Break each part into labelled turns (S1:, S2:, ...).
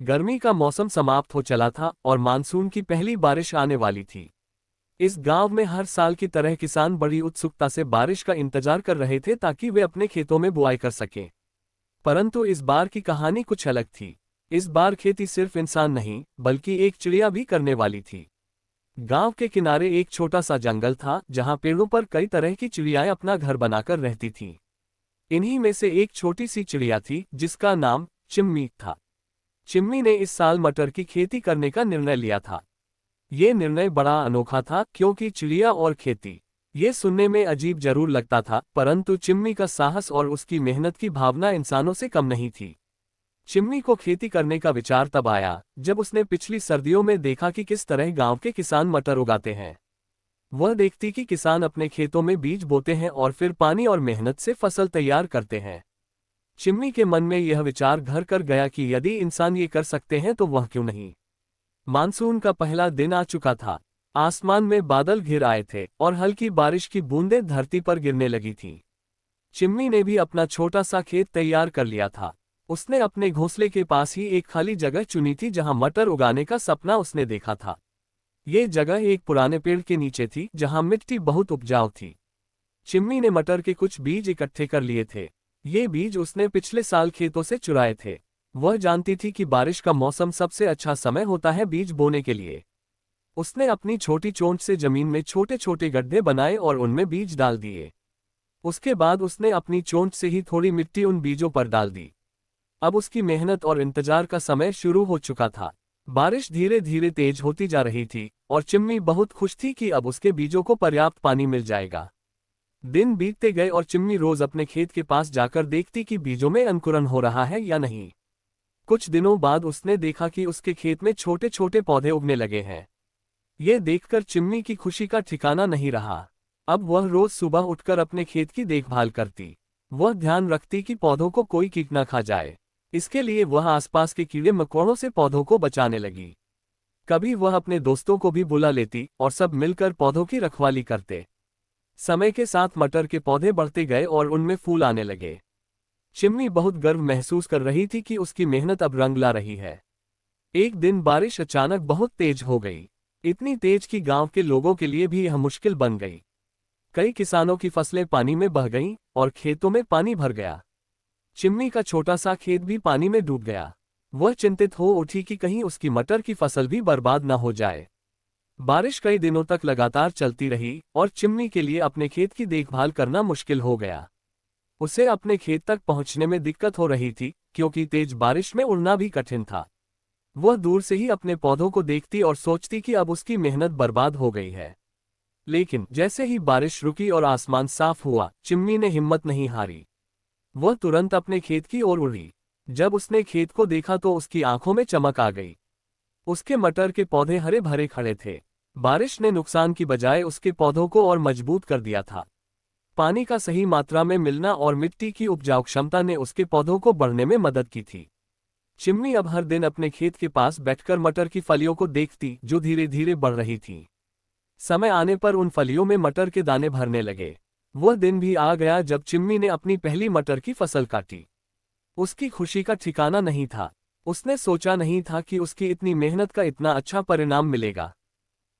S1: गर्मी का मौसम समाप्त हो चला था और मानसून की पहली बारिश आने वाली थी। इस गांव में हर साल की तरह किसान बड़ी उत्सुकता से बारिश का इंतजार कर रहे थे ताकि वे अपने खेतों में बुआई कर सकें। परंतु इस बार की कहानी कुछ अलग थी। इस बार खेती सिर्फ इंसान नहीं बल्कि एक चिड़िया भी करने वाली थी। गांव के किनारे एक छोटा सा जंगल था जहां पेड़ों पर कई तरह की चिड़ियाएं अपना घर बनाकर रहती थीं। इन्हीं में से एक छोटी सी चिड़िया थी जिसका नाम चिम्मी था। चिम्मी ने इस साल मटर की खेती करने का निर्णय लिया था। ये निर्णय बड़ा अनोखा था क्योंकि चिड़िया और खेती, ये सुनने में अजीब जरूर लगता था, परंतु चिम्मी का साहस और उसकी मेहनत की भावना इंसानों से कम नहीं थी। चिम्मी को खेती करने का विचार तब आया जब उसने पिछली सर्दियों में देखा कि किस तरह गांव के किसान मटर उगाते हैं। वह देखती कि किसान अपने खेतों में बीज बोते हैं और फिर पानी और मेहनत से फसल तैयार करते हैं। चिम्मी के मन में यह विचार घर कर गया कि यदि इंसान ये कर सकते हैं तो वह क्यों नहीं। मानसून का पहला दिन आ चुका था। आसमान में बादल घिर आए थे और हल्की बारिश की बूंदें धरती पर गिरने लगी थीं। चिम्मी ने भी अपना छोटा सा खेत तैयार कर लिया था। उसने अपने घोंसले के पास ही एक खाली जगह चुनी थी जहां मटर उगाने का सपना उसने देखा था। ये जगह एक पुराने पेड़ के नीचे थी जहां मिट्टी बहुत उपजाऊ थी। चिम्मी ने मटर के कुछ बीज इकट्ठे कर लिए थे। ये बीज उसने पिछले साल खेतों से चुराए थे। वह जानती थी कि बारिश का मौसम सबसे अच्छा समय होता है बीज बोने के लिए। उसने अपनी छोटी चोंच से जमीन में छोटे छोटे गड्ढे बनाए और उनमें बीज डाल दिए। उसके बाद उसने अपनी चोंच से ही थोड़ी मिट्टी उन बीजों पर डाल दी। अब उसकी मेहनत और इंतजार का समय शुरू हो चुका था। बारिश धीरे धीरे तेज होती जा रही थी और चिम्मी बहुत खुश थी कि अब उसके बीजों को पर्याप्त पानी मिल जाएगा। दिन बीतते गए और चिम्मी रोज अपने खेत के पास जाकर देखती कि बीजों में अंकुरन हो रहा है या नहीं। कुछ दिनों बाद उसने देखा कि उसके खेत में छोटे छोटे पौधे उगने लगे हैं। ये देखकर चिम्मी की खुशी का ठिकाना नहीं रहा। अब वह रोज सुबह उठकर अपने खेत की देखभाल करती। वह ध्यान रखती कि पौधों को कोई कीट न खा जाए। इसके लिए वह आसपास के कीड़े मकोड़ों से पौधों को बचाने लगी। कभी वह अपने दोस्तों को भी बुला लेती और सब मिलकर पौधों की रखवाली करते। समय के साथ मटर के पौधे बढ़ते गए और उनमें फूल आने लगे। चिम्मी बहुत गर्व महसूस कर रही थी कि उसकी मेहनत अब रंग ला रही है। एक दिन बारिश अचानक बहुत तेज हो गई। इतनी तेज कि गांव के लोगों के लिए भी यह मुश्किल बन गई। कई किसानों की फसलें पानी में बह गईं और खेतों में पानी भर गया। चिम्मी का छोटा सा खेत भी पानी में डूब गया। वह चिंतित हो उठी कि कहीं उसकी मटर की फसल भी बर्बाद न हो जाए। बारिश कई दिनों तक लगातार चलती रही और चिम्मी के लिए अपने खेत की देखभाल करना मुश्किल हो गया। उसे अपने खेत तक पहुंचने में दिक्कत हो रही थी क्योंकि तेज बारिश में उड़ना भी कठिन था। वह दूर से ही अपने पौधों को देखती और सोचती कि अब उसकी मेहनत बर्बाद हो गई है। लेकिन जैसे ही बारिश रुकी और आसमान साफ हुआ, चिम्मी ने हिम्मत नहीं हारी। वह तुरंत अपने खेत की ओर उड़ी। जब उसने खेत को देखा तो उसकी आंखों में चमक आ गई। उसके मटर के पौधे हरे भरे खड़े थे। बारिश ने नुकसान की बजाय उसके पौधों को और मजबूत कर दिया था। पानी का सही मात्रा में मिलना और मिट्टी की उपजाऊ क्षमता ने उसके पौधों को बढ़ने में मदद की थी। चिम्मी अब हर दिन अपने खेत के पास बैठकर मटर की फलियों को देखती जो धीरे धीरे बढ़ रही थीं। समय आने पर उन फलियों में मटर के दाने भरने लगे। वह दिन भी आ गया जब चिम्मी ने अपनी पहली मटर की फसल काटी। उसकी खुशी का ठिकाना नहीं था। उसने सोचा नहीं था कि उसकी इतनी मेहनत का इतना अच्छा परिणाम मिलेगा।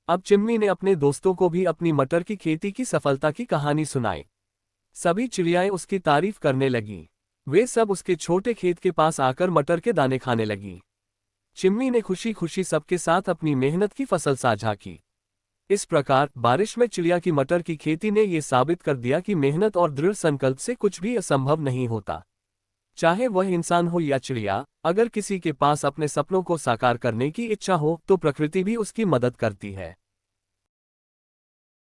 S1: अब चिम्मी ने अपने दोस्तों को भी अपनी मटर की खेती की सफलता की कहानी सुनाई। सभी चिड़ियाएं उसकी तारीफ करने लगीं। वे सब उसके छोटे खेत के पास आकर मटर के दाने खाने लगीं। चिम्मी ने खुशी खुशी सबके साथ अपनी मेहनत की फसल साझा की। इस प्रकार बारिश में चिड़िया की मटर की खेती ने ये साबित कर दिया कि मेहनत और दृढ़ संकल्प से कुछ भी असंभव नहीं होता। चाहे वह इंसान हो या चिड़िया, अगर किसी के पास अपने सपनों को साकार करने की इच्छा हो तो प्रकृति भी उसकी मदद करती है।